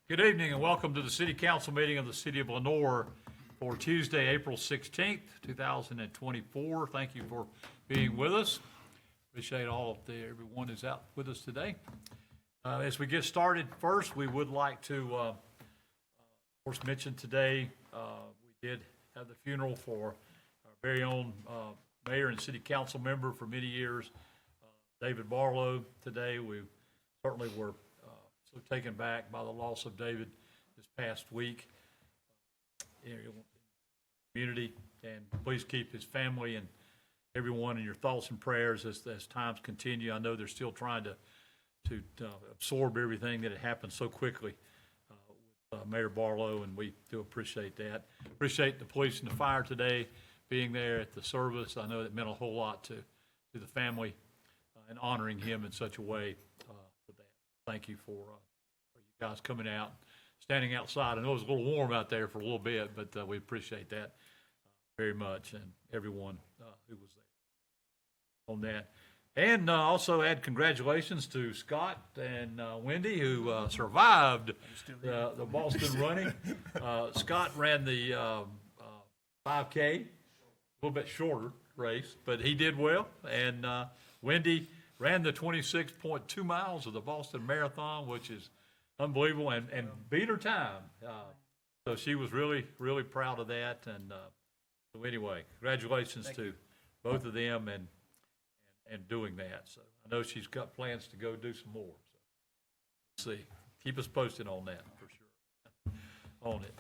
Good evening and welcome to the City Council meeting of the City of Lenoir for Tuesday, April 16th, 2024. Thank you for being with us. Appreciate everyone who's out with us today. As we get started, first we would like to, of course, mention today we did have the funeral for our very own mayor and city council member for many years, David Barlow. Today we certainly were so taken back by the loss of David this past week in the community, and please keep his family and everyone in your thoughts and prayers as times continue. I know they're still trying to absorb everything that had happened so quickly with Mayor Barlow, and we do appreciate that. Appreciate the police and the fire today being there at the service. I know it meant a whole lot to the family and honoring him in such a way for that. Thank you for you guys coming out, standing outside. I know it was a little warm out there for a little bit, but we appreciate that very much, and everyone who was there on that. And also add congratulations to Scott and Wendy, who survived the Boston running. Scott ran the 5K, a little bit shorter race, but he did well. And Wendy ran the 26.2 miles of the Boston Marathon, which is unbelievable, and beat her time. So she was really, really proud of that. And so anyway, congratulations to both of them and doing that. So I know she's got plans to go do some more. So we'll see. Keep us posted on that for sure. On it.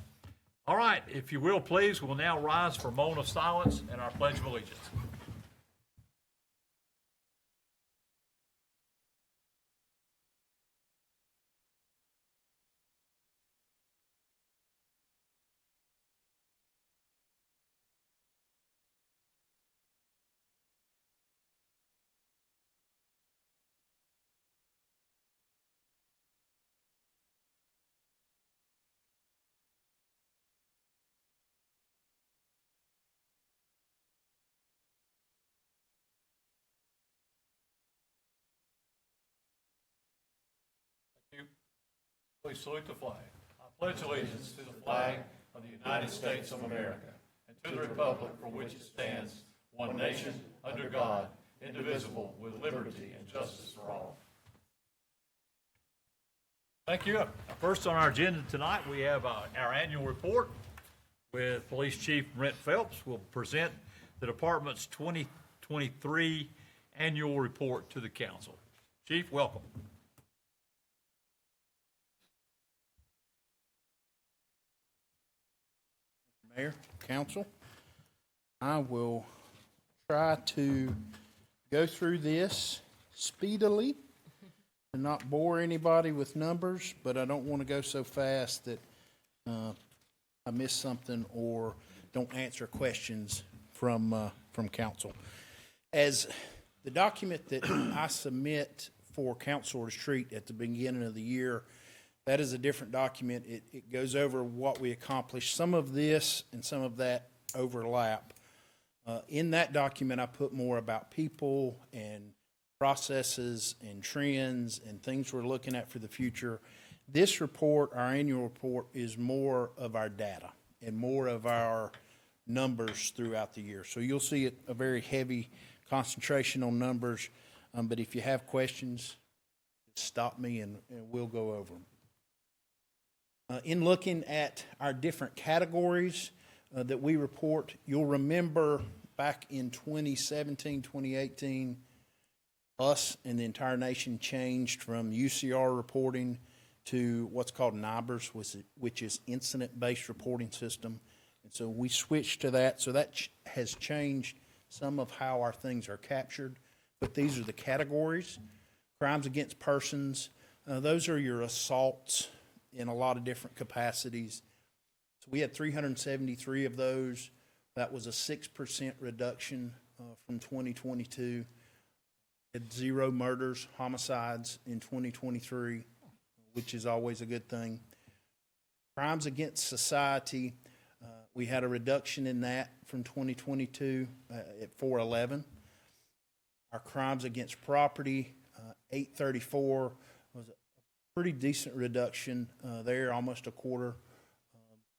All right, if you will, please, we'll now rise for a moment of silence and our Pledge of Allegiance. Please salute the flag. I pledge allegiance to the flag of the United States of America and to the republic for which it stands, one nation, under God, indivisible, with liberty and justice for all. Thank you. First on our agenda tonight, we have our annual report with Police Chief Brent Phelps. Will present the department's 2023 annual report to the council. Chief, welcome. Mayor, Council, I will try to go through this speedily and not bore anybody with numbers, but I don't want to go so fast that I miss something or don't answer questions from council. As the document that I submit for council retreat at the beginning of the year, that is a different document. It goes over what we accomplished. Some of this and some of that overlap. In that document, I put more about people and processes and trends and things we're looking at for the future. This report, our annual report, is more of our data and more of our numbers throughout the year. So you'll see a very heavy concentration on numbers, but if you have questions, stop me and we'll go over them. In looking at our different categories that we report, you'll remember back in 2017, 2018, us and the entire nation changed from UCR reporting to what's called NIBRS, which is Incident-Based Reporting System. And so we switched to that. So that has changed some of how our things are captured. But these are the categories. Crimes against persons, those are your assaults in a lot of different capacities. So we had 373 of those. That was a 6% reduction from 2022. Had 0 murders, homicides in 2023, which is always a good thing. Crimes against society, we had a reduction in that from 2022 at 411. Our crimes against property, 834, was pretty decent reduction there, almost a quarter,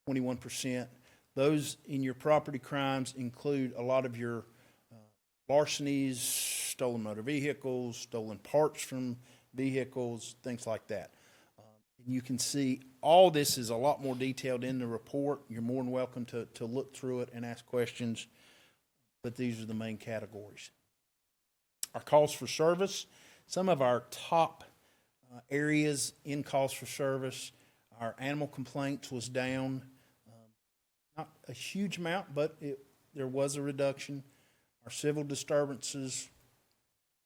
21%. Those in your property crimes include a lot of your larcenies, stolen motor vehicles, stolen parts from vehicles, things like that. You can see all this is a lot more detailed in the report. You're more than welcome to look through it and ask questions, but these are the main categories. Our calls for service, some of our top areas in calls for service, our animal complaints was down, not a huge amount, but there was a reduction. Our civil disturbances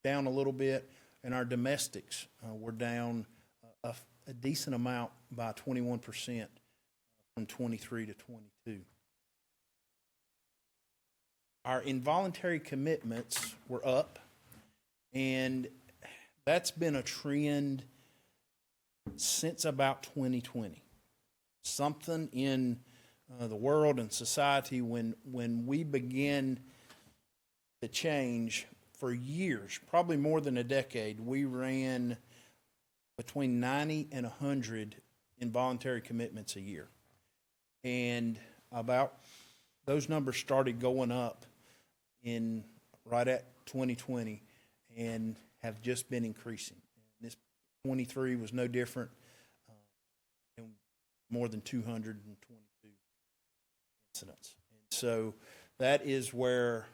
down a little bit, and our domestics were down a decent amount by 21% from 23 to 22. Our involuntary commitments were up, and that's been a trend since about 2020. Something in the world and society, when we begin to change, for years, probably more than a decade, we ran between 90 and 100 involuntary commitments a year. And about those numbers started going up in right at 2020 and have just been increasing. And this 23 was no different, and more than 222 incidents. And so that is where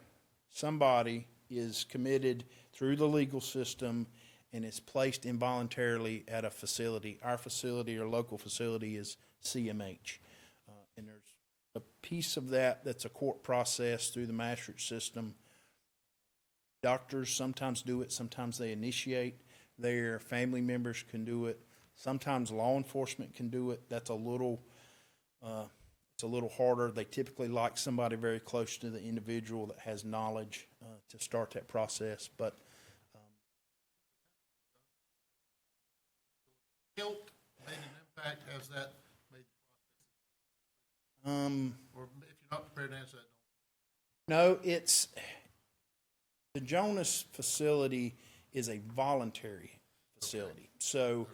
somebody is committed through the legal system and is placed involuntarily at a facility. Our facility or local facility is CMH. And there's a piece of that that's a court process through the magistrate system. Doctors sometimes do it, sometimes they initiate. Their family members can do it. Sometimes law enforcement can do it. That's a little, it's a little harder. They typically like somebody very close to the individual that has knowledge to start that process. But helped, made an impact, has that made the process? Or if you're not prepared to answer that, no, it's the Jonas facility is a voluntary facility. So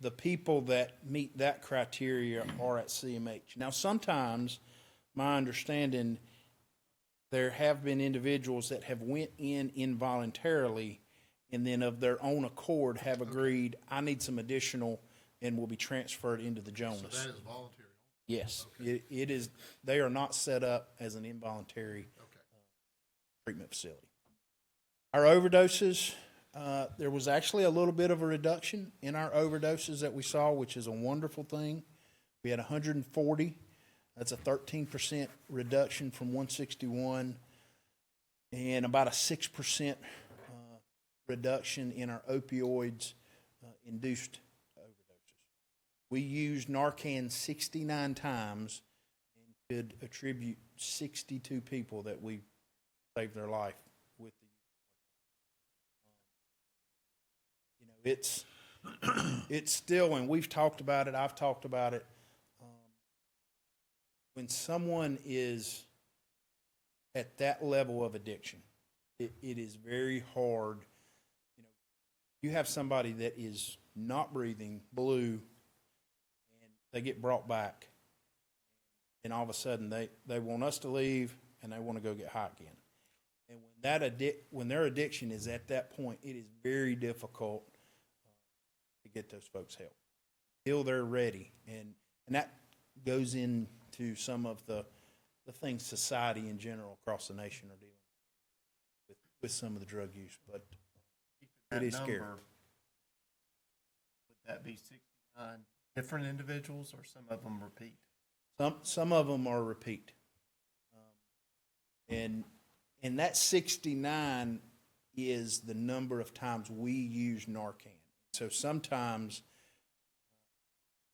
the people that meet that criteria are at CMH. Now, sometimes, my understanding, there have been individuals that have went in involuntarily and then of their own accord have agreed, I need some additional, and will be transferred into the Jonas. so that is voluntary. Yes, it is. They are not set up as an involuntary treatment facility. Our overdoses, there was actually a little bit of a reduction in our overdoses that we saw, which is a wonderful thing. We had 140. That's a 13% reduction from 161, and about a 6% reduction in our opioids induced overdoses. We used Narcan 69 times and could attribute 62 people that we saved their life with the it's still, and we've talked about it, I've talked about it, when someone is at that level of addiction, it is very hard. You have somebody that is not breathing, blue, and they get brought back, and all of a sudden they want us to leave and they want to go get high again. And when their addiction is at that point, it is very difficult to get those folks help until they're ready, and that goes into some of the things society in general across the nation are dealing with some of the drug use, but it is scary. Would that be 69 different individuals, or some of them repeat? Some of them are repeat, and that 69 is the number of times we use Narcan. So sometimes,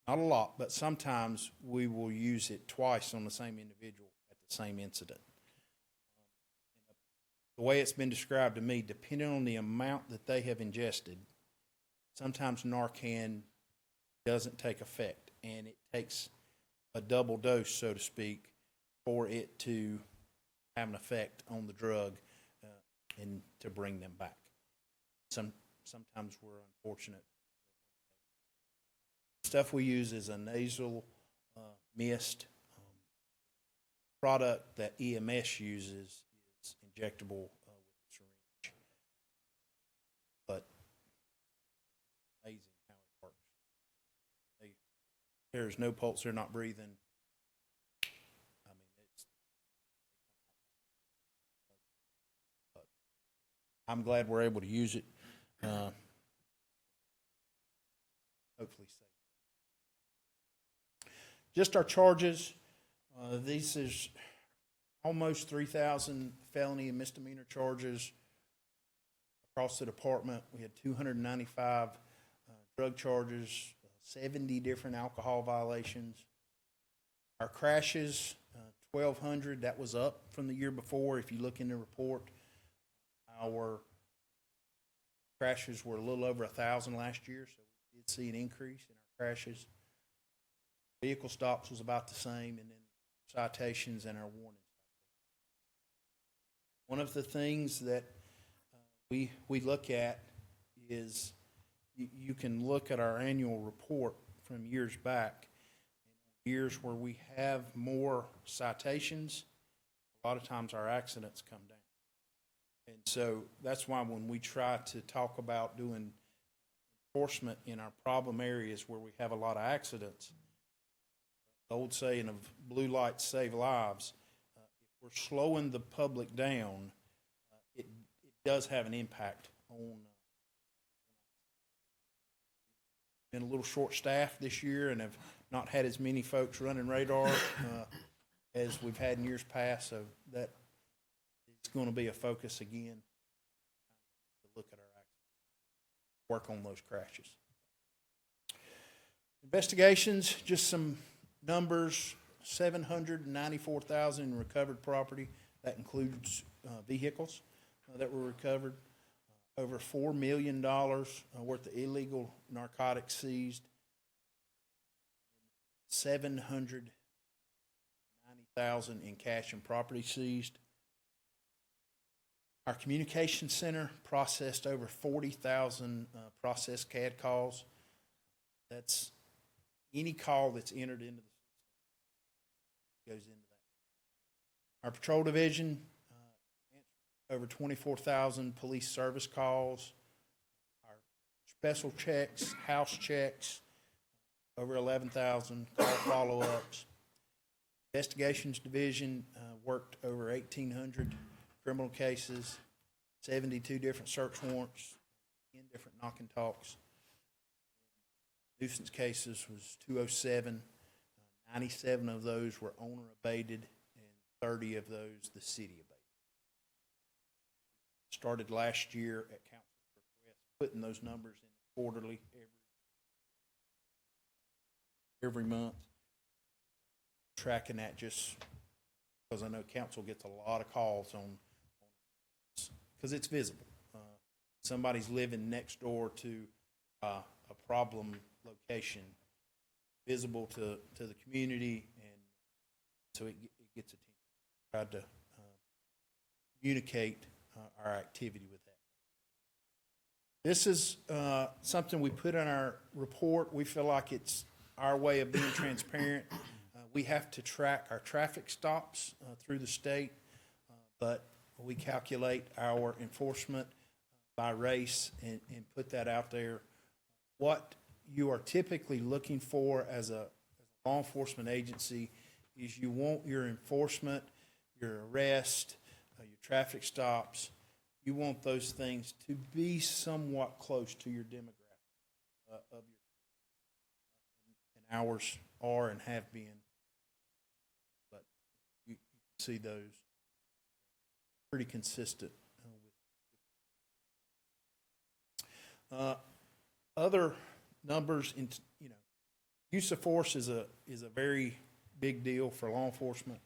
not a lot, but sometimes we will use it twice on the same individual at the same incident. The way it's been described to me, depending on the amount that they have ingested, sometimes Narcan doesn't take effect, and it takes a double dose, so to speak, for it to have an effect on the drug and to bring them back. Sometimes we're unfortunate. stuff we use is a nasal mist. Product that EMS uses is injectable with a syringe. But amazing how it works. There's no pulse, they're not breathing. I mean, but I'm glad we're able to use it. Hopefully safe. Just our charges. This is almost 3,000 felony and misdemeanor charges across the department. We had 295 drug charges, 70 different alcohol violations. Our crashes, 1,200, that was up from the year before. If you look in the report, our crashes were a little over 1,000 last year, so we did see an increase in our crashes. Vehicle stops was about the same, and then citations and our warnings. One of the things that we look at is you can look at our annual report from years back. Years where we have more citations, a lot of times our accidents come down. And so that's why when we try to talk about doing enforcement in our problem areas where we have a lot of accidents, the old saying of blue lights save lives, if we're slowing the public down, it does have an impact on. Been a little short-staffed this year and have not had as many folks running radar as we've had in years past, so that is going to be a focus again to look at our accidents, work on those crashes. Investigations, just some numbers, 794,000 in recovered property. That includes vehicles that were recovered. Over $4 million worth of illegal narcotics seized. 790,000 in cash and property seized. Our communication center processed over 40,000 processed CAD calls. That's any call that's entered into the goes into that. Our patrol division, over 24,000 police service calls. Our special checks, house checks, over 11,000 call follow-ups. Investigations division worked over 1,800 criminal cases, 72 different search warrants, 10 different knock and talks. Nuisance cases was 207. 97 of those were owner abated, and 30 of those the city abated. Started last year at council's request, putting those numbers in quarterly every month. Tracking that just because I know council gets a lot of calls on because it's visible. Somebody's living next door to a problem location, visible to the community, and so it gets attention. Tried to communicate our activity with that. This is something we put in our report. We feel like it's our way of being transparent. We have to track our traffic stops through the state, but we calculate our enforcement by race and put that out there. What you are typically looking for as a law enforcement agency is you want your enforcement, your arrest, your traffic stops, you want those things to be somewhat close to your demographic of your, and ours are and have been. But you can see those pretty consistent. Other numbers, in use of force is a very big deal for law enforcement.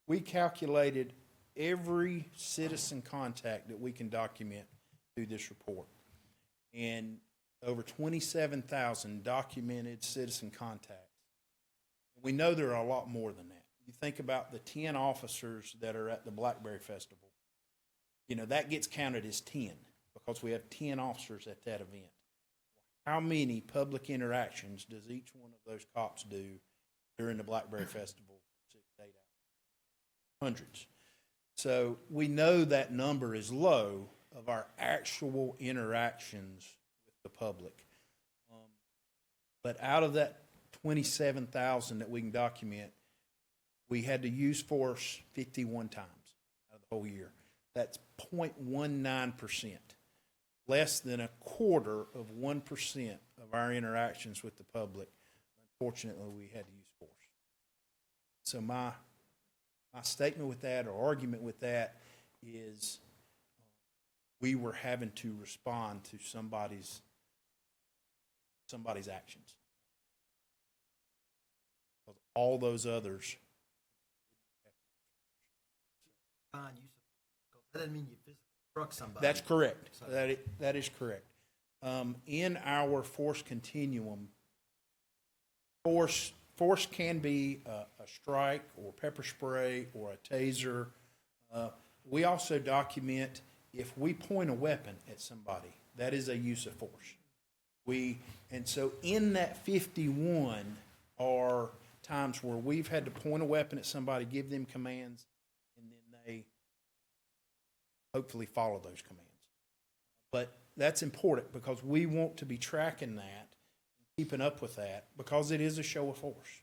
We calculated every citizen contact that we can document through this report, and over 27,000 documented citizen contacts. We know there are a lot more than that. You think about the 10 officers that are at the Blackberry Festival, that gets counted as 10 because we have 10 officers at that event. how many public interactions does each one of those cops do during the Blackberry Festival 6 to 8 hours? Hundreds. So we know that number is low of our actual interactions with the public. But out of that 27,000 that we can document, we had to use force 51 times out of the whole year. That's 0.19%, less than a quarter of 1% of our interactions with the public. Unfortunately, we had to use force. So my statement with that, or argument with that, is we were having to respond to somebody's actions. All those others. Fine use of, that doesn't mean you physically struck somebody. That's correct. So- That is correct. In our force continuum, force can be a strike or pepper spray or a taser. We also document if we point a weapon at somebody, that is a use of force. And so in that 51 are times where we've had to point a weapon at somebody, give them commands, and then they hopefully follow those commands. But that's important because we want to be tracking that, keeping up with that, because it is a show of force.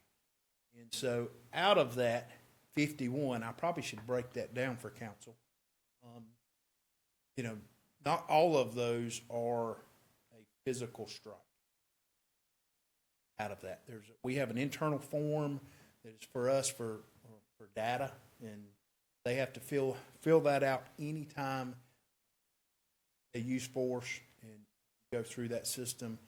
And so out of that 51, I probably should break that down for council. Not all of those are a physical strike. Out of that, we have an internal form that is for us for data, and they have to fill that out anytime they use force and go through that system.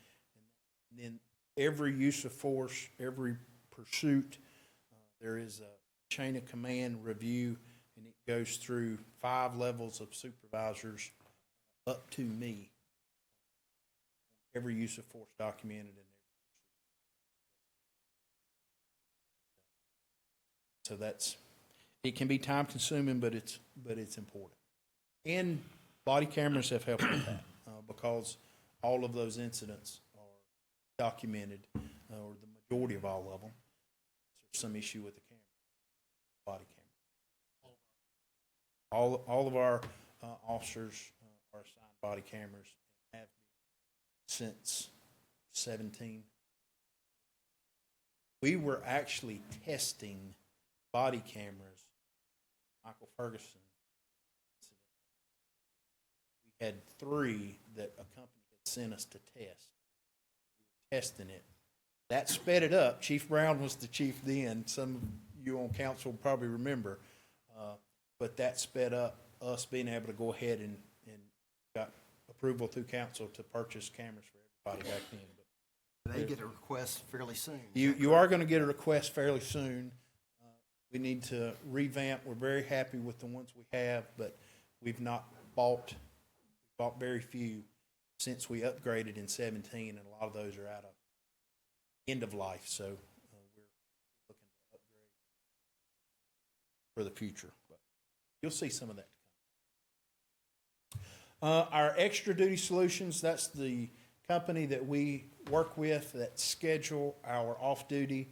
And then every use of force, every pursuit, there is a chain of command review, and it goes through 5 levels of supervisors up to me. Every use of force documented in there. So it can be time consuming, but it's important. And body cameras have helped with that because all of those incidents are documented, or the majority of all of them. There's some issue with the camera, body camera. All of our officers are assigned body cameras and have been since 17. We were actually testing body cameras, Michael Ferguson. We had 3 that a company had sent us to test. We were testing it. That sped it up. Chief Brown was the chief then. Some of you on council probably remember. But that sped up us being able to go ahead and got approval through council to purchase cameras for everybody back then. But They get a request fairly soon. you are going to get a request fairly soon. We need to revamp. We're very happy with the ones we have, but we've not bought very few since we upgraded in 17, and a lot of those are out of end of life. So we're looking to upgrade for the future. But you'll see some of that to come. Our Extra Duty Solutions, that's the company that we work with that schedule our off-duty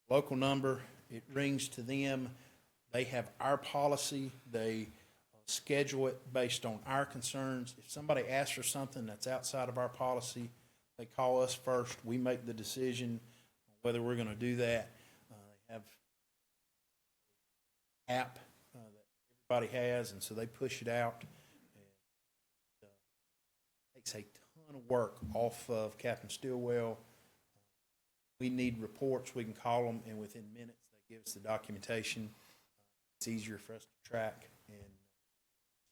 local number. It rings to them. They have our policy. They schedule it based on our concerns. If somebody asks for something that's outside of our policy, they call us first. We make the decision whether we're going to do that. They have an app that everybody has, and so they push it out. And, it takes a ton of work off of Captain Stillwell. We need reports. We can call them, and within minutes, they give us the documentation. It's easier for us to track, and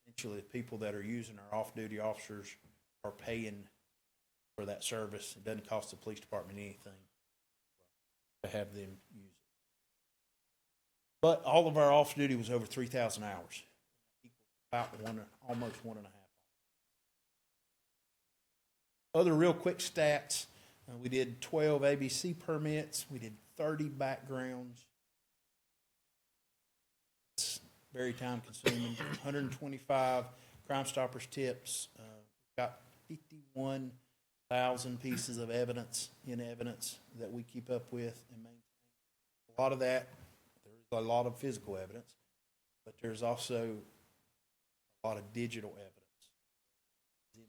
essentially the people that are using our off-duty officers are paying for that service. It doesn't cost the police department anything to have them use it. But all of our off-duty was over 3,000 hours, about almost 1.5. Other real quick stats. We did 12 ABC permits. We did 30 backgrounds. It's very time consuming. 125 Crime Stoppers tips. Got 51 1,000 pieces of evidence that we keep up with and maintain. A lot of that, there's a lot of physical evidence, but there's also a lot of digital evidence. We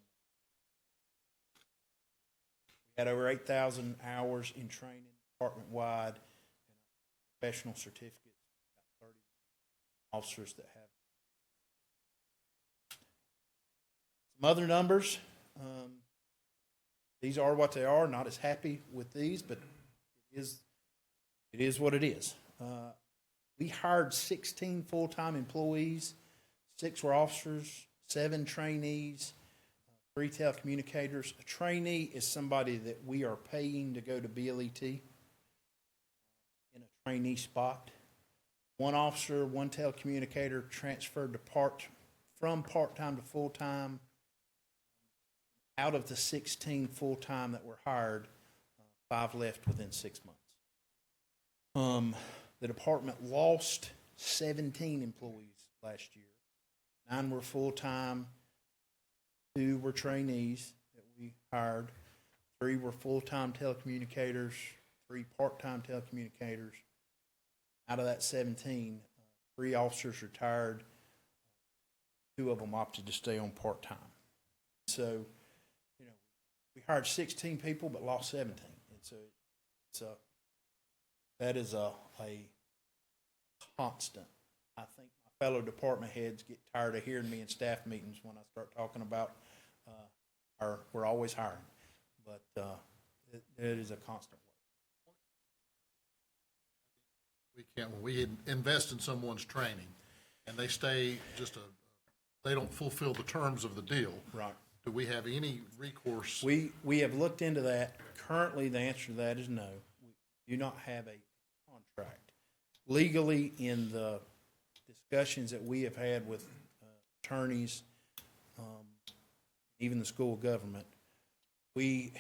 had over 8,000 hours in training department-wide, and professional certificates. We've got 30 officers that have. Some other numbers. These are what they are. Not as happy with these, but it is what it is. We hired 16 full-time employees. 6 were officers, 7 trainees, 3 telecommunicators. A trainee is somebody that we are paying to go to BLET in a trainee spot. 1 officer, 1 telecommunicator transferred from part-time to full-time. Out of the 16 full-time that were hired, 5 left within 6 months. The department lost 17 employees last year. 9 were full-time, 2 were trainees that we hired, 3 were full-time telecommunicators, 3 part-time telecommunicators. Out of that 17, 3 officers retired, 2 of them opted to stay on part-time. So, we hired 16 people but lost 17. That is a constant. I think my fellow department heads get tired of hearing me in staff meetings when I start talking about we're always hiring, but it is a constant work. When we invest in someone's training and they stay they don't fulfill the terms of the deal. Right. Do we have any recourse? We have looked into that. Currently, the answer to that is no. We do not have a contract. Legally, in the discussions that we have had with attorneys, even the school of government, the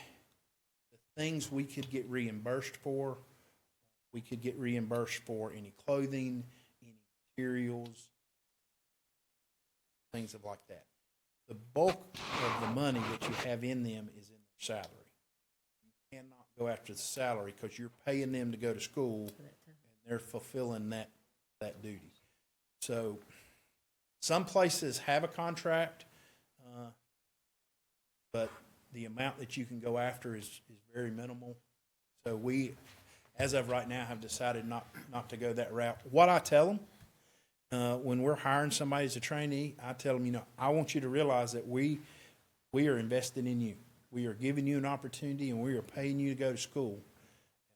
things we could get reimbursed for, we could get reimbursed for any clothing, any materials, things like that. The bulk of the money that you have in them is in their salary. You cannot go after the salary because you're paying them to go to school and they're fulfilling that duty. So some places have a contract, but the amount that you can go after is very minimal. So we, as of right now, have decided not to go that route. What I tell them, when we're hiring somebody as a trainee, I tell them, I want you to realize that we are investing in you. We are giving you an opportunity, and we are paying you to go to school.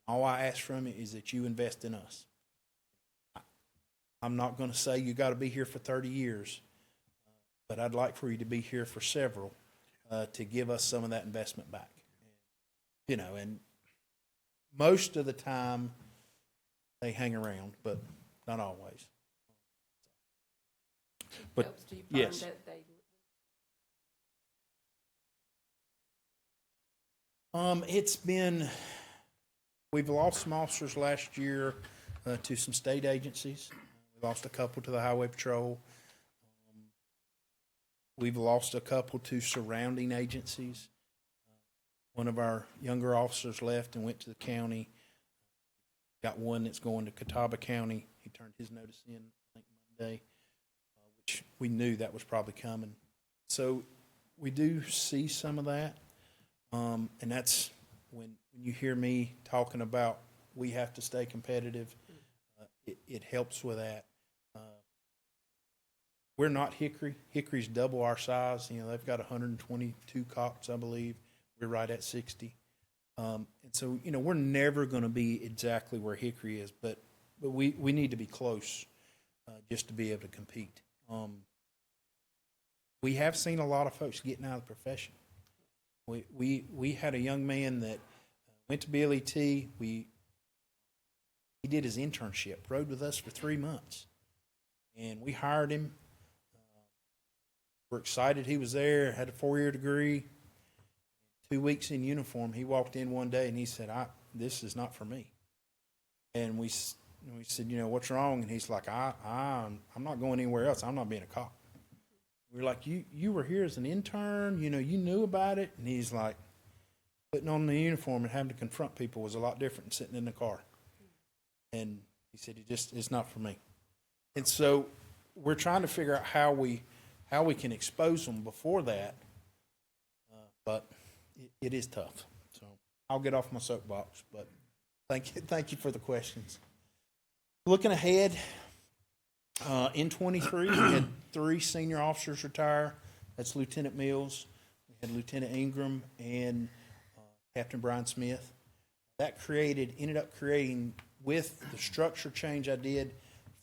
All I ask from you is that you invest in us. I'm not going to say you got to be here for 30 years, but I'd like for you to be here for several to give us some of that investment back. And most of the time they hang around, but not always. But Do you find yes. that they, We've lost some officers last year to some state agencies. We lost a couple to the Highway Patrol. We've lost a couple to surrounding agencies. One of our younger officers left and went to the county. Got one that's going to Catawba County. He turned his notice in, I think, Monday, which we knew that was probably coming. So we do see some of that. And that's when you hear me talking about we have to stay competitive, it helps with that. We're not Hickory. Hickory's double our size. They've got 122 cops, I believe. We're right at 60. And so, we're never going to be exactly where Hickory is, but we need to be close just to be able to compete. We have seen a lot of folks getting out of the profession. We had a young man that went to BLET. He did his internship, rode with us for 3 months, and we hired him. We're excited he was there, had a 4-year degree. 2 weeks in uniform, he walked in one day and he said, this is not for me. And we said, what's wrong? And he's like, I'm not going anywhere else. I'm not being a cop. We were like, you were here as an intern, you knew about it? And he's like, putting on the uniform and having to confront people was a lot different than sitting in the car. And he said, it's not for me. And so we're trying to figure out how we can expose them before that. But it is tough. So I'll get off my soapbox, but thank you for the questions. Looking ahead, in 23, we had 3 senior officers retire. That's Lieutenant Mills, we had Lieutenant Ingram, and Captain Brian Smith. That ended up creating, with the structure change I did,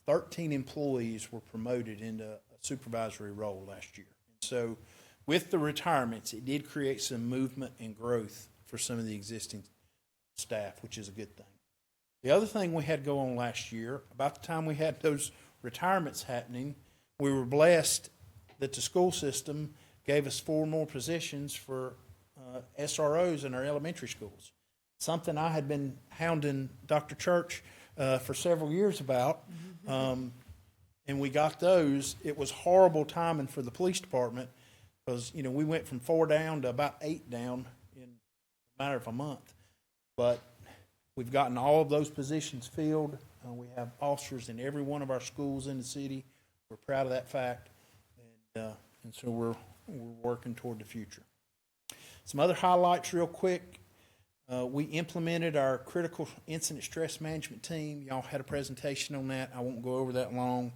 13 employees were promoted into a supervisory role last year. And so with the retirements, it did create some movement and growth for some of the existing staff, which is a good thing. The other thing we had go on last year, about the time we had those retirements happening, we were blessed that the school system gave us 4 more positions for SROs in our elementary schools. Something I had been hounding Dr. Church for several years about, and we got those. It was horrible timing for the police department because, you know, we went from 4 down to about 8 down in a matter of a month. But we've gotten all of those positions filled. We have officers in every one of our schools in the city. We're proud of that fact, and so we're working toward the future. Some other highlights real quick. We implemented our critical incident stress management team. Y'all had a presentation on that. I won't go over that long,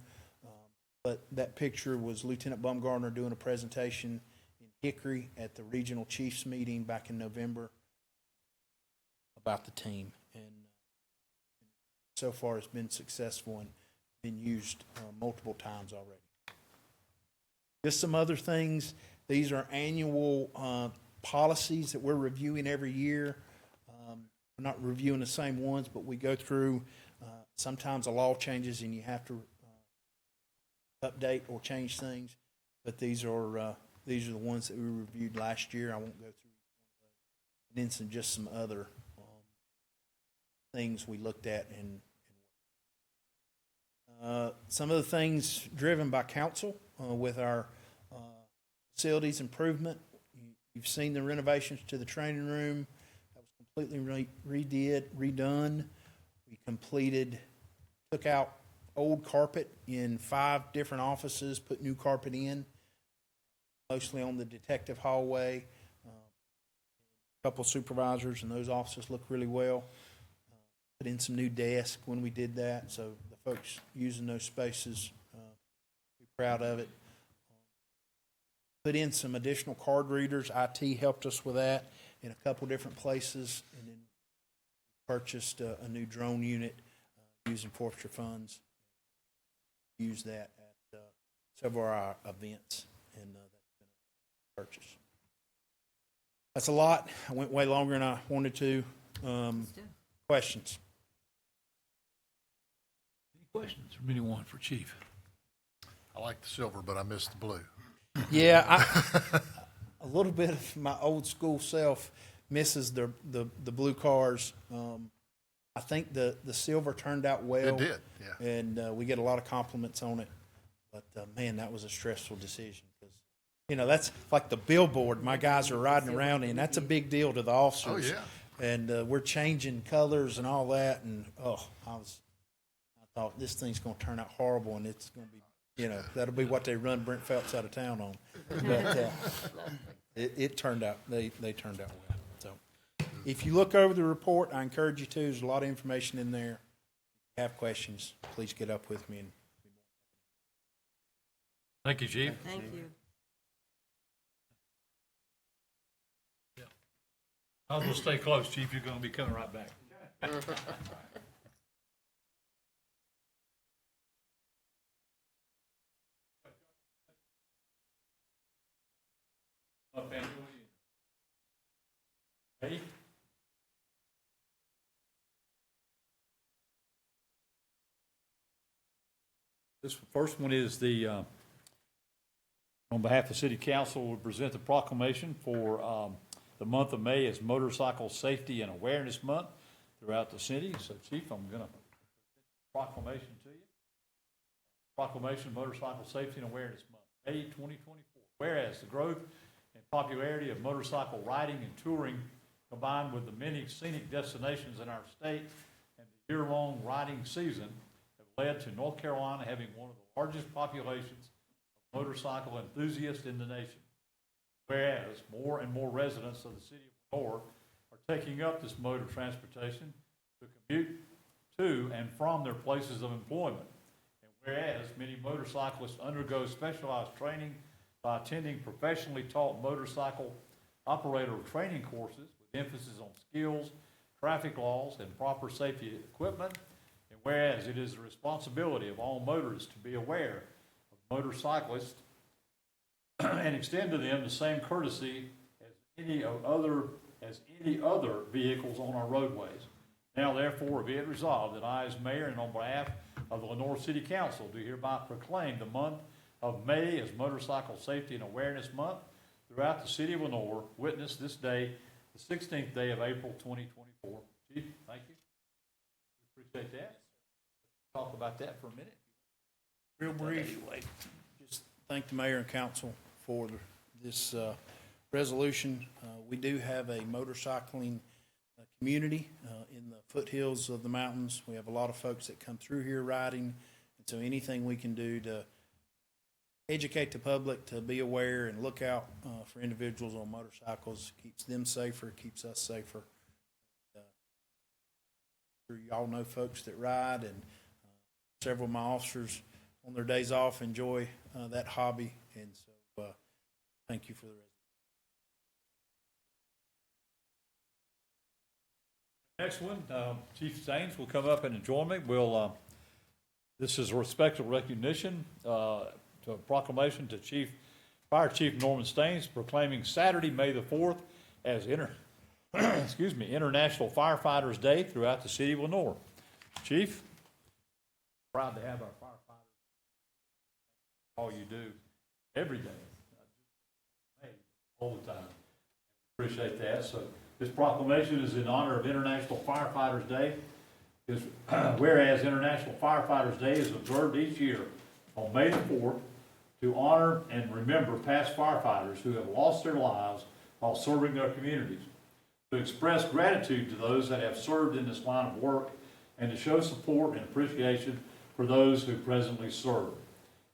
but that picture was Lieutenant Bumgardner doing a presentation in Hickory at the regional chiefs meeting back in November about the team. And so far it's been successful and been used multiple times already. Just some other things. These are annual policies that we're reviewing every year. We're not reviewing the same ones, but we go through, sometimes a law changes and you have to update or change things. But these are the ones that we reviewed last year. I won't go through. And then just some other things we looked at and some of the things driven by council with our facilities improvement. You've seen the renovations to the training room. That was completely redone. We took out old carpet in 5 different offices, put new carpet in, mostly on the detective hallway. A couple supervisors, and those offices look really well. Put in some new desks when we did that, so the folks using those spaces, be proud of it. Put in some additional card readers. IT helped us with that in a couple different places, and then purchased a new drone unit using forfeiture funds. Use that at several of our events, and that's been a purchase. That's a lot. I went way longer than I wanted to. Questions? Any questions from anyone for Chief? I like the silver, but I missed the blue. Yeah, a little bit of my old school self misses the blue cars. I think the silver turned out well. It did, yeah. And we get a lot of compliments on it. But man, that was a stressful decision because, you know, that's like the billboard my guys are riding around in. That's a big deal to the officers. Oh, yeah. And we're changing colors and all that. And I thought this thing's going to turn out horrible, and it's going to be, you know, that'll be what they run Brent Phelps out of town on. But it turned out, they turned out well. So if you look over the report, I encourage you to. There's a lot of information in there. If you have questions, please get up with me. And Thank you, Chief. Thank you. I was going to stay close, Chief. You're going to be coming right back. Ready? This first one is on behalf of the City Council, we present the proclamation for the month of May as Motorcycle Safety and Awareness Month throughout the city. So, Chief, I'm going to proclamation to you. Proclamation Motorcycle Safety and Awareness Month, May 2024. Whereas the growth and popularity of motorcycle riding and touring combined with the many scenic destinations in our state and the year-long riding season, have led to North Carolina having one of the largest populations of motorcycle enthusiasts in the nation. Whereas more and more residents of the city of Lenoir are taking up this mode of transportation to commute to and from their places of employment. And whereas many motorcyclists undergo specialized training by attending professionally taught motorcycle operator training courses with emphasis on skills, traffic laws, and proper safety equipment. And whereas it is the responsibility of all motorists to be aware of motorcyclists and extend to them the same courtesy as any other vehicles on our roadways. Now therefore be it resolved that I, as mayor, and on behalf of the Lenoir City Council, do hereby proclaim the month of May as Motorcycle Safety and Awareness Month throughout the city of Lenoir. Witness this day, the 16th day of April 2024. Chief, thank you. We appreciate that. Talk about that for a minute. Real brief. Just thank the mayor and council for this resolution. We do have a motorcycling community in the foothills of the mountains. We have a lot of folks that come through here riding, and so anything we can do to educate the public to be aware and look out for individuals on motorcycles keeps them safer, keeps us safer. Y'all know folks that ride, and several of my officers on their days off enjoy that hobby, and so thank you for the resolution. Next one, Chief Staines will come up and join me. This is a respectful recognition to a proclamation to Fire Chief Norman Staines, proclaiming Saturday, May the 4th as International Firefighters Day throughout the city of Lenoir. Chief, proud to have our firefighters. All you do every day, not just all the time. Appreciate that. So this proclamation is in honor of International Firefighters Day. Whereas International Firefighters Day is observed each year on May the 4th to honor and remember past firefighters who have lost their lives while serving their communities, to express gratitude to those that have served in this line of work, and to show support and appreciation for those who presently serve.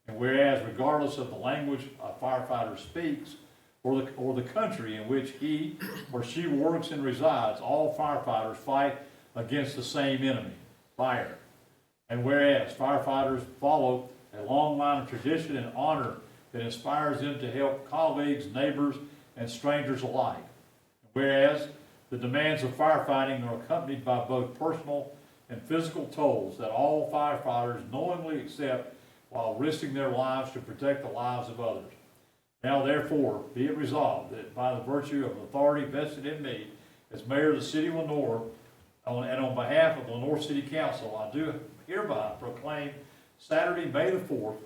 And whereas regardless of the language a firefighter speaks or the country in which he or she works and resides, all firefighters fight against the same enemy, fire. And whereas firefighters follow a long line of tradition and honor that inspires them to help colleagues, neighbors, and strangers alike. Whereas the demands of firefighting are accompanied by both personal and physical tolls that all firefighters knowingly accept while risking their lives to protect the lives of others. Now therefore, be it resolved that by the virtue of authority vested in me as mayor of the city of Lenoir, and on behalf of the Lenoir City Council, I do hereby proclaim Saturday, May the 4th,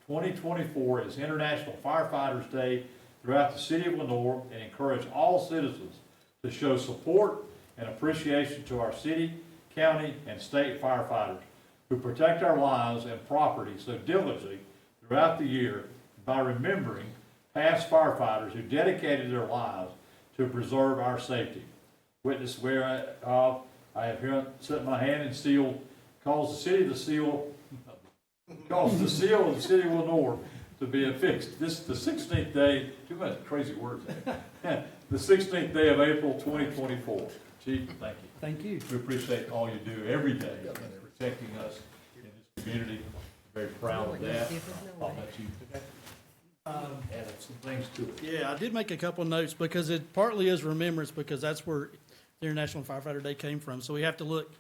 2024 as International Firefighters Day throughout the city of Lenoir, and encourage all citizens to show support and appreciation to our city, county, and state firefighters who protect our lives and property so diligently throughout the year by remembering past firefighters who dedicated their lives to preserve our safety. Witness where I have here set my hand and seal, calls the seal of the city of Lenoir to be affixed. This is the 16th day, too much crazy words there. The 16th day of April 2024. Chief, thank you. Thank you. We appreciate all you do every day protecting us in this community. Very proud of that. I'll let you add some things to it. Yeah, I did make a couple notes because it partly is remembrance, because that's where the International Firefighter Day came from. So we have to look,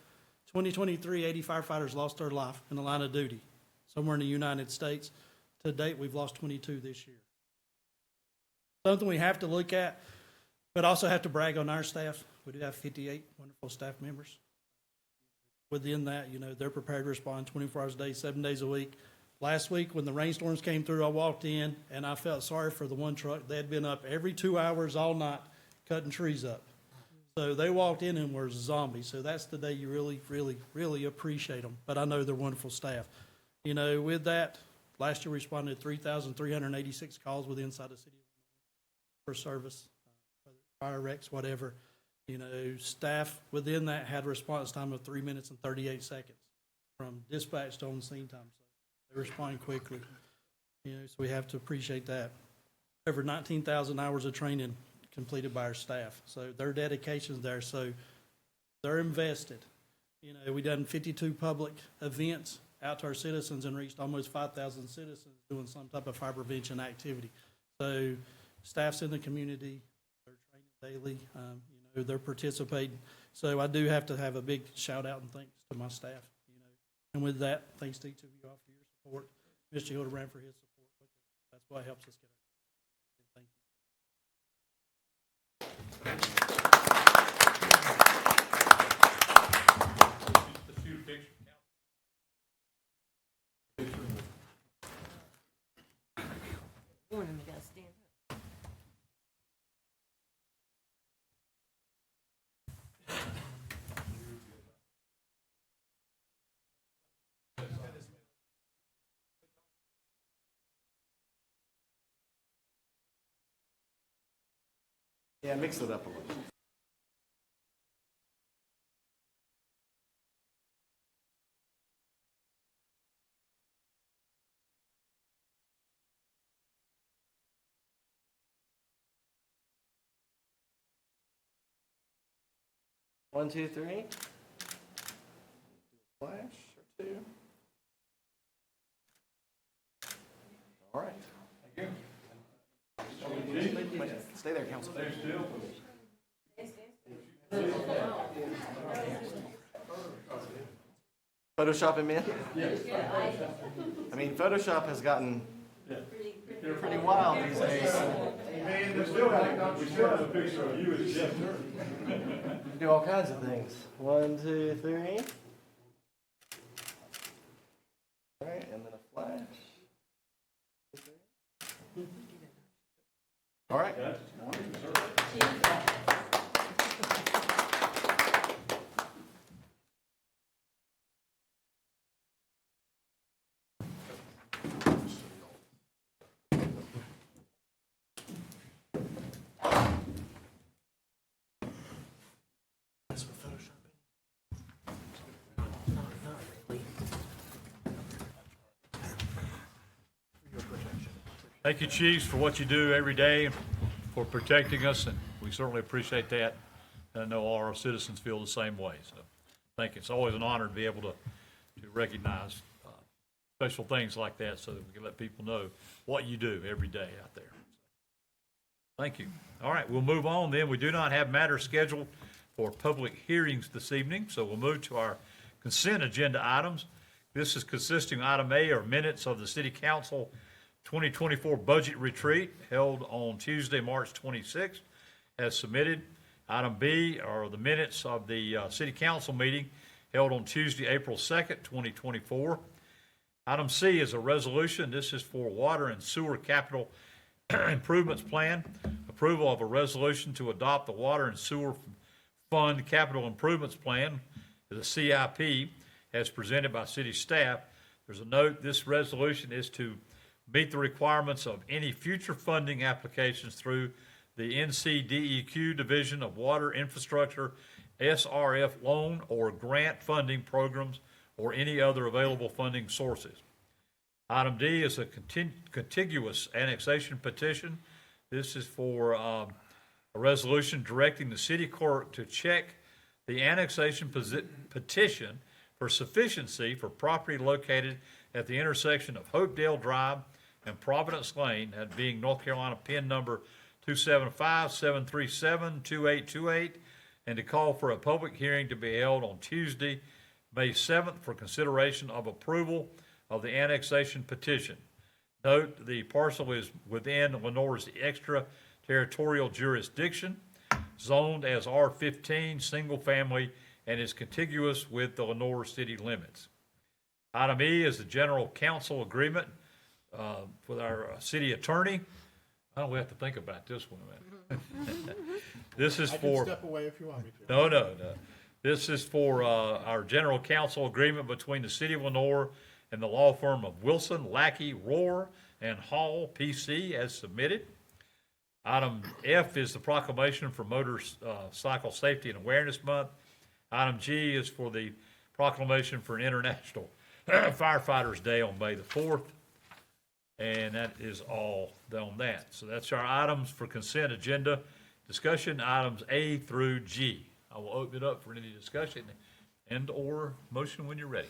2023, 80 firefighters lost their life in the line of duty somewhere in the United States. To date, we've lost 22 this year. Something we have to look at, but also have to brag on our staff. We do have 58 wonderful staff members. Within that, they're prepared to respond 24 hours a day, 7 days a week. Last week, when the rainstorms came through, I walked in and I felt sorry for the one truck. They had been up every 2 hours all night cutting trees up. So they walked in and were zombies. So that's the day you really, really, really appreciate them. But I know they're wonderful staff. With that, last year we responded to 3,386 calls within inside the city for service, fire wrecks, whatever. You know, staff within that had a response time of 3 minutes and 38 seconds from dispatch to on scene time. So they respond quickly. You know, so we have to appreciate that. Over 19,000 hours of training completed by our staff. So their dedication's there. So they're invested. You know, we done 52 public events out to our citizens and reached almost 5,000 citizens doing some type of fire prevention activity. So staff's in the community, they're training daily, you know, they're participating. So I do have to have a big shout out and thanks to my staff, you know. And with that, thanks to each of you all for your support. Mr. Hildebrand for his support, because that's what helps us get our. Thank you. Morning, we gotta stand up. Yeah, mix it up a little. One, two, three. Flash or two. All right. Thank you. Stay there, council. Photoshop him in? I mean, Photoshop has gotten pretty wild these days. We still have a picture of you as Jeff Turner. You can do all kinds of things. One, two, three. All right, and then a flash. All right. Thank you, chiefs, for what you do every day, for protecting us, and we certainly appreciate that. And I know all our citizens feel the same way, so thank you. It's always an honor to be able to recognize special things like that so that we can let people know what you do every day out there. Thank you. All right, we'll move on then. We do not have matters scheduled for public hearings this evening, so we'll move to our consent agenda items. This is consisting of item A are minutes of the City Council 2024 budget retreat held on Tuesday, March 26th, as submitted. Item B are the minutes of the City Council meeting held on Tuesday, April 2nd, 2024. Item C is a resolution. This is for Water and Sewer Capital Improvements Plan. Approval of a resolution to adopt the Water and Sewer Fund Capital Improvements Plan, the CIP, as presented by city staff. There's a note, this resolution is to meet the requirements of any future funding applications through the NCDEQ Division of Water Infrastructure, SRF loan or grant funding programs, or any other available funding sources. Item D is a contiguous annexation petition. This is for a resolution directing the city clerk to check the annexation petition for sufficiency for property located at the intersection of Hopedale Drive and Providence Lane, that being North Carolina PIN number 275-737-2828, and to call for a public hearing to be held on Tuesday, May 7th, for consideration of approval of the annexation petition. Note, the parcel is within Lenoir's extraterritorial jurisdiction, zoned as R15, single family, and is contiguous with the Lenoir city limits. Item E is the general counsel agreement with our city attorney. I don't have to think about this one a minute. This is I can for, step away if you want me to. no. This is for our general counsel agreement between the city of Lenoir and the law firm of Wilson, Lackey, Rohr, and Hall, PC, as submitted. Item F is the proclamation for Motorcycle Safety and Awareness Month. Item G is for the proclamation for an International Firefighters Day on May the 4th. And that is all on that. So that's our items for consent agenda. Discussion items A through G. I will open it up for any discussion and/or motion when you're ready.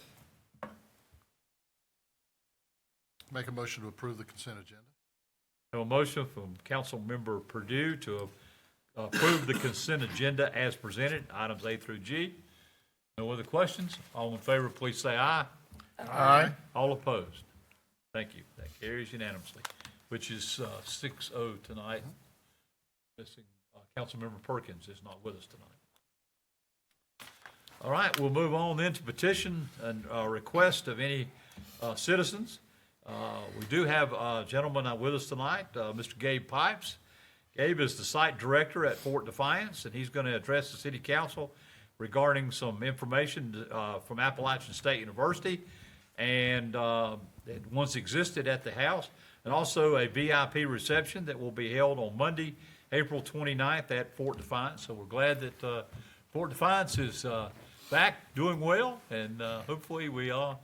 Make a motion to approve the consent agenda. I have a motion from Councilmember Purdue to approve the consent agenda as presented, items A through G. No other questions? All in favor, please say aye. Aye. All opposed? Thank you. That carries unanimously, which is 6-0 tonight. Missing Councilmember Perkins is not with us tonight. All right, we'll move on then to petition and request of any citizens. We do have a gentleman with us tonight, Mr. Gabe Pipes. Gabe is the site director at Fort Defiance, and he's going to address the city council regarding some information from Appalachian State University and that once existed at the house, and also a VIP reception that will be held on Monday, April 29th at Fort Defiance. So we're glad that Fort Defiance is back doing well, and hopefully we all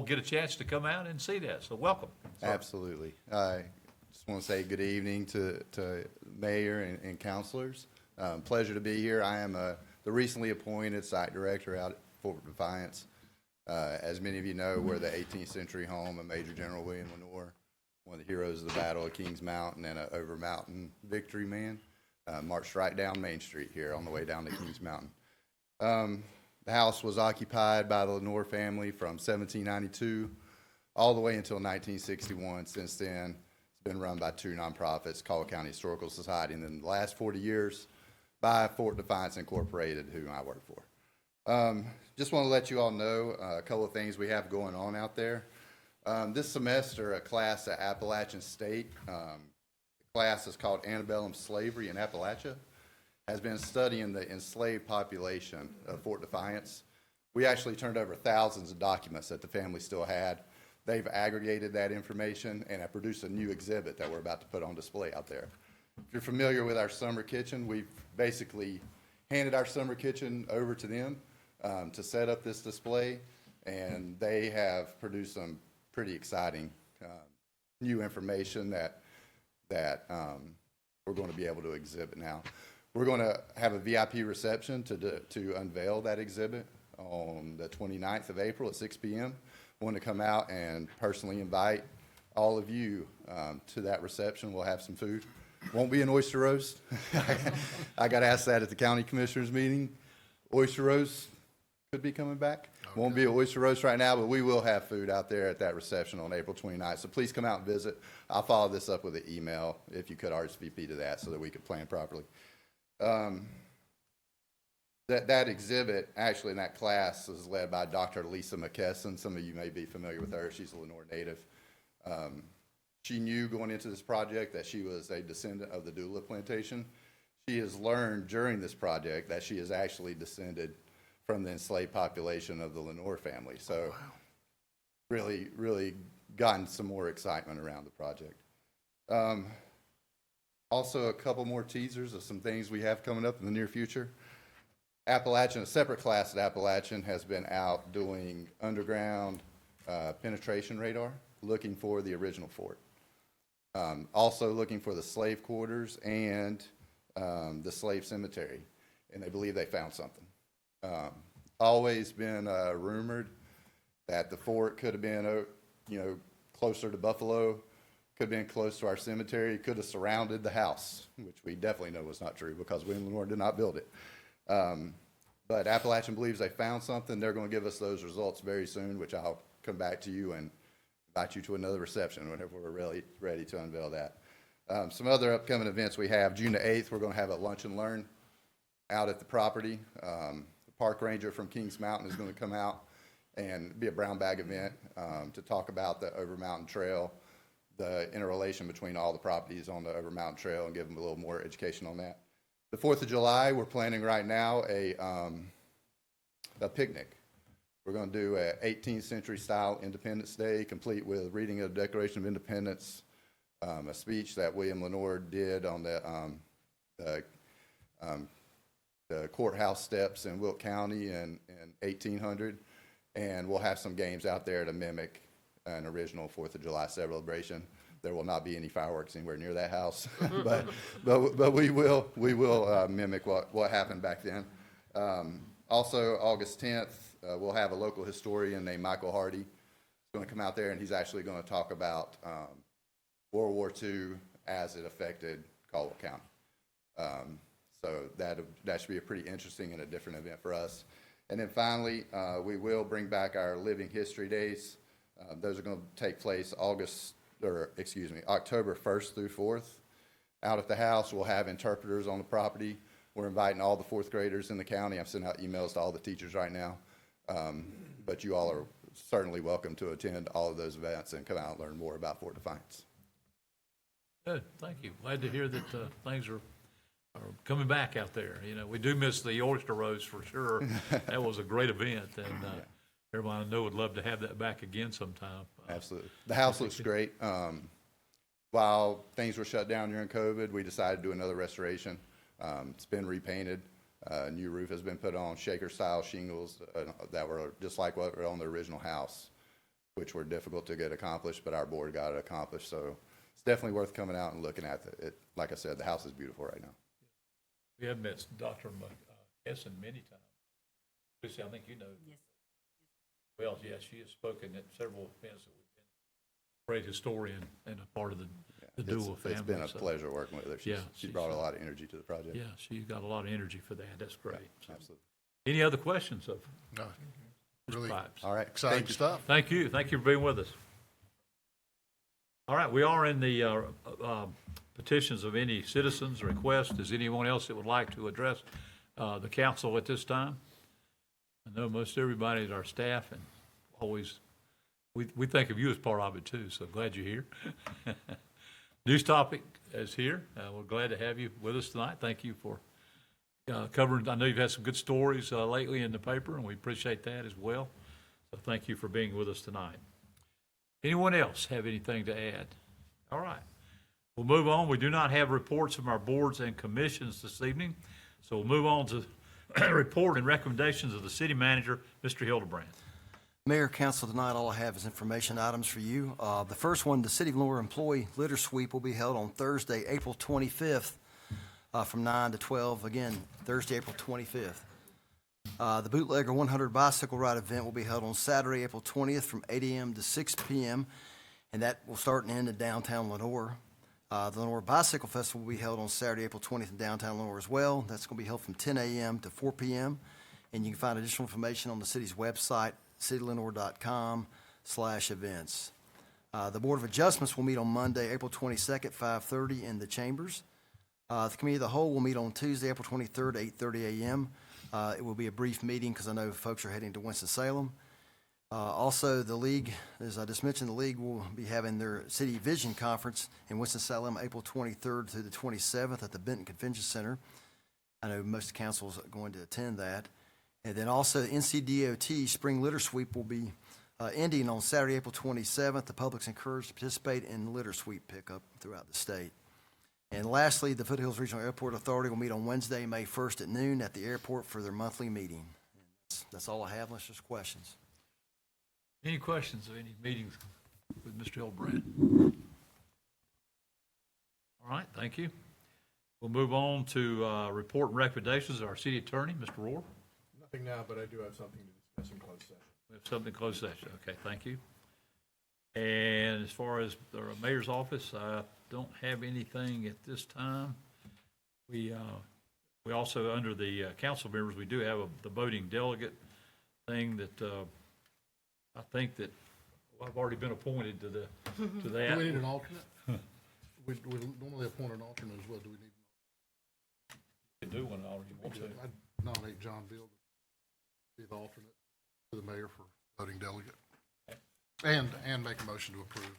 get a chance to come out and see that. So welcome. Absolutely. I just want to say good evening to Mayor and councilors. Pleasure to be here. I am the recently appointed site director out at Fort Defiance. As many of you know, we're the 18th century home of Major General William Lenoir, one of the heroes of the Battle of Kings Mountain and an over mountain victory man. Marched right down Main Street here on the way down to Kings Mountain. The house was occupied by the Lenoir family from 1792 all the way until 1961. Since then, it's been run by two nonprofits, Caldwell County Historical Society, and then the last 40 years by Fort Defiance Incorporated, who I work for. Just want to let you all know a couple of things we have going on out there. This semester, a class at Appalachian State, the class is called Antebellum Slavery in Appalachia, has been studying the enslaved population of Fort Defiance. We actually turned over thousands of documents that the family still had. They've aggregated that information and have produced a new exhibit that we're about to put on display out there. If you're familiar with our summer kitchen, we've basically handed our summer kitchen over to them to set up this display, and they have produced some pretty exciting new information that we're going to be able to exhibit now. We're going to have a VIP reception to unveil that exhibit on the 29th of April at 6 p.m. I want to come out and personally invite all of you to that reception. We'll have some food. Won't be an oyster roast. I got asked that at the county commissioners meeting. Oyster roast could be coming back. Okay. Won't be an oyster roast right now, but we will have food out there at that reception on April 29th. So please come out and visit. I'll follow this up with an email if you could RSVP to that so that we could plan properly. That exhibit, actually in that class, is led by Dr. Lisa McKesson. Some of you may be familiar with her. She's a Lenoir native. She knew going into this project that she was a descendant of the Dula plantation. She has learned during this project that she is actually descended from the enslaved population of the Lenoir family. So really, really gotten some more excitement around the project. Also, a couple more teasers of some things we have coming up in the near future. Appalachian, a separate class at Appalachian, has been out doing underground penetration radar, looking for the original fort. Also looking for the slave quarters and the slave cemetery, and they believe they found something. Always been rumored that the fort could have been, closer to Buffalo, could have been close to our cemetery, could have surrounded the house, which we definitely know was not true because William Lenoir did not build it. But Appalachian believes they found something. They're going to give us those results very soon, which I'll come back to you and invite you to another reception whenever we're really ready to unveil that. Some other upcoming events we have. June the 8th, we're going to have a lunch and learn out at the property. The park ranger from Kings Mountain is going to come out and be a brown bag event to talk about the Over Mountain Trail, the interrelation between all the properties on the Over Mountain Trail, and give them a little more education on that. The 4th of July, we're planning right now a picnic. We're going to do a 18th century style Independence Day, complete with reading of the Declaration of Independence, a speech that William Lenoir did on the courthouse steps in Wilk County in 1800. And we'll have some games out there to mimic an original 4th of July celebration. There will not be any fireworks anywhere near that house, but we will mimic what happened back then. Also, August 10th, we'll have a local historian named Michael Hardy. He's going to come out there, and he's actually going to talk about World War II as it affected Caldwell County. So that should be a pretty interesting and a different event for us. And then finally, we will bring back our Living History Days. Those are going to take place October 1st through 4th. Out at the house, we'll have interpreters on the property. We're inviting all the 4th graders in the county. I'm sending out emails to all the teachers right now. But you all are certainly welcome to attend all of those events and come out and learn more about Fort Defiance. Good, thank you. Glad to hear that things are coming back out there. You know, we do miss the oyster roast for sure. That was a great event, and everybody I know would love to have that back again sometime. Absolutely. The house looks great. While things were shut down during COVID, we decided to do another restoration. It's been repainted. A new roof has been put on, shaker-style shingles that were just like what were on the original house, which were difficult to get accomplished, but our board got it accomplished. So it's definitely worth coming out and looking at it. Like I said, the house is beautiful right now. We have met Dr. Essen many times. Lucy, I think you know. Yes. Well, yes, she has spoken at several events that we've been. Great historian and a part of the Dual family. It's been a so. pleasure working with her. She brought a lot of energy to the project. Yeah, she's got a lot of energy for that. That's great. Yeah, absolutely. Any other questions of No, Mr. really Pipes? All right. exciting Thank you. stuff. Thank you. Thank you for being with us. All right, we are in the petitions of any citizens requests. Is anyone else that would like to address the council at this time? I know most everybody is our staff, and always, we think of you as part of it too, so glad you're here. News topic is here. We're glad to have you with us tonight. Thank you for covering. I know you've had some good stories lately in the paper, and we appreciate that as well. So thank you for being with us tonight. Anyone else have anything to add? All right. We'll move on. We do not have reports from our boards and commissions this evening, so we'll move on to report and recommendations of the city manager, Mr. Hildebrand. Mayor, council, tonight all I have is information items for you. The first one, the City of Lenoir Employee Litter Sweep will be held on Thursday, April 25th, from 9 to 12. Again, Thursday, April 25th. The Bootlegger 100 Bicycle Ride event will be held on Saturday, April 20th, from 8 a.m. to 6 p.m., and that will start and end in downtown Lenoir. The Lenoir Bicycle Festival will be held on Saturday, April 20th in downtown Lenoir as well. That's going to be held from 10 a.m. to 4 p.m., and you can find additional information on the city's website, citylenoir.com/events. The Board of Adjustments will meet on Monday, April 22nd, 5:30 in the chambers. The Committee of the Whole will meet on Tuesday, April 23rd, 8:30 a.m. It will be a brief meeting because I know folks are heading to Winston-Salem. Also, the League, as I just mentioned, the League will be having their City Vision Conference in Winston-Salem, April 23rd through the 27th at the Benton Convention Center. I know most councils are going to attend that. And then also, NCDOT Spring Litter Sweep will be ending on Saturday, April 27th. The public's encouraged to participate in litter sweep pickup throughout the state. And lastly, the Foothills Regional Airport Authority will meet on Wednesday, May 1st at noon at the airport for their monthly meeting. That's all I have, unless there's questions. Any questions of any meetings with Mr. Hildebrand? All right, thank you. We'll move on to report and recommendations of our city attorney, Mr. Rohr. Nothing now, but I do have something to discuss in closed session. We have something in closed session. Okay, thank you. And as far as the mayor's office, I don't have anything at this time. We also, under the council members, we do have the voting delegate thing that I think that I've already been appointed to that. Do we need an alternate? We normally appoint an alternate as well. Do we need? You can do one already. You want to. I'd nominate John Bill to be the alternate to the mayor for voting delegate. And make a motion to approve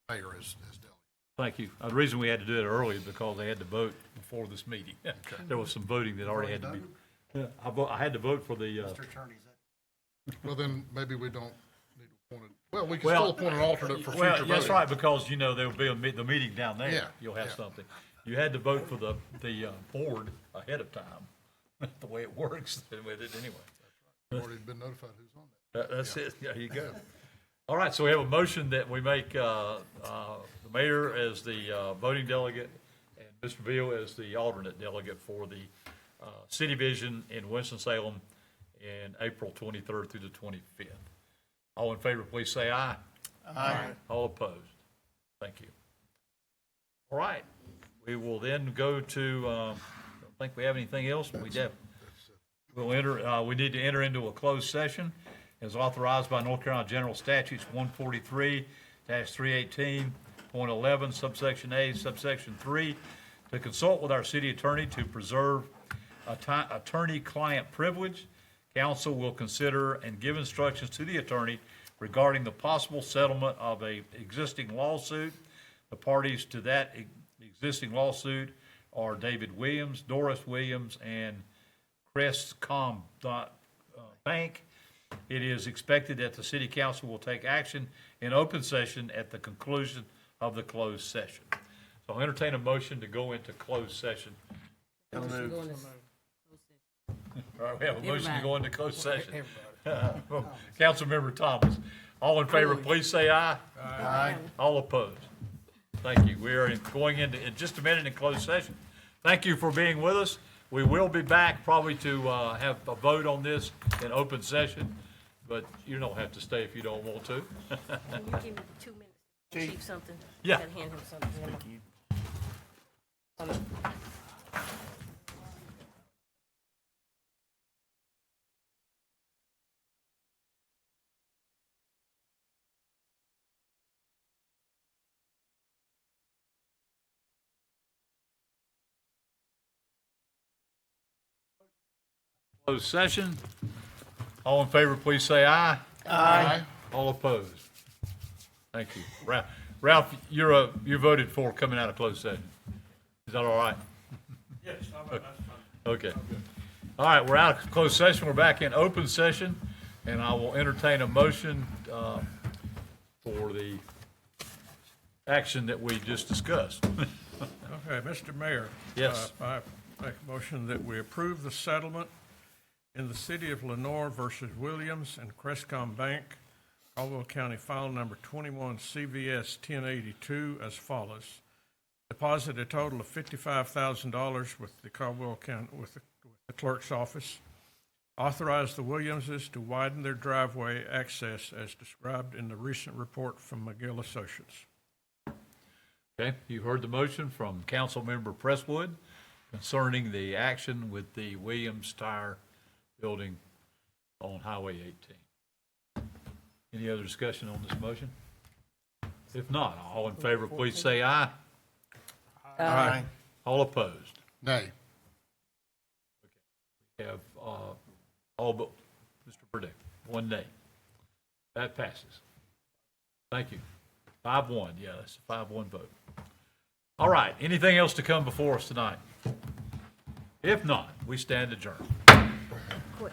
the mayor as delegate. Thank you. The reason we had to do it early is because they had to vote before this meeting. There was some voting that already had to be. Yeah, I had to vote for the, Mr. Attorney, is that? Well, then maybe we don't need to appointed. Well, we can Well, still appoint an alternate for future Well, voting. that's right, because, you know, there'll be the meeting down there. Yeah, You'll have yeah. something. You had to vote for the board ahead of time, the way it works with it anyway. Already been notified who's on that. That's it, there you go. All right, so we have a motion that we make the mayor as the voting delegate and Mr. Beal as the alternate delegate for the city vision in Winston-Salem in April 23rd through the 25th. All in favor, please say aye. Aye. All opposed? Thank you. All right, we will then go to, I don't think we have anything else. We need to enter into a closed session as authorized by North Carolina General Statutes 143-318.11, subsection A, subsection 3, to consult with our city attorney to preserve attorney-client privilege. Council will consider and give instructions to the attorney regarding the possible settlement of a existing lawsuit. The parties to that existing lawsuit are David Williams, Doris Williams, and Crestcom Bank. It is expected that the city council will take action in open session at the conclusion of the closed session. So I'll entertain a motion to go into closed session. Going to- All right, we have a motion to Everybody. go into closed session. Councilmember Thomas. All in favor, please say aye. Aye. All opposed? Thank you. We are going into, in just a minute, in closed session. Thank you for being with us. We will be back probably to have a vote on this in open session, but you don't have to stay if you don't want to. Can you give me 2 minutes? Chief something? Yeah. Gotta hand him something. Thank you. Closed session. All in favor, please say aye. Aye. All opposed? Thank you. Ralph, you voted for coming out of closed session. Is that all right? Yes, that's fine. Okay. All right, we're out of closed session. We're back in open session, and I will entertain a motion for the action that we just discussed. Okay, Mr. Mayor. Yes. I make a motion that we approve the settlement in the city of Lenoir versus Williams and Crestcom Bank, Caldwell County file number 21 CVS 1082 as follows. Deposit a total of $55,000 with the Caldwell County, with the clerk's office. Authorize the Williamses to widen their driveway access as described in the recent report from McGill Associates. Okay, you heard the motion from Councilmember Presswood concerning the action with the Williams Tire Building on Highway 18. Any other discussion on this motion? If not, all in favor, please say aye. Aye. All opposed? Nay. We have all but Mr. Burdick, 1 nay. That passes. Thank you. 5-1, yeah, that's a 5-1 vote. All right, anything else to come before us tonight? If not, we stand adjourned. Quit.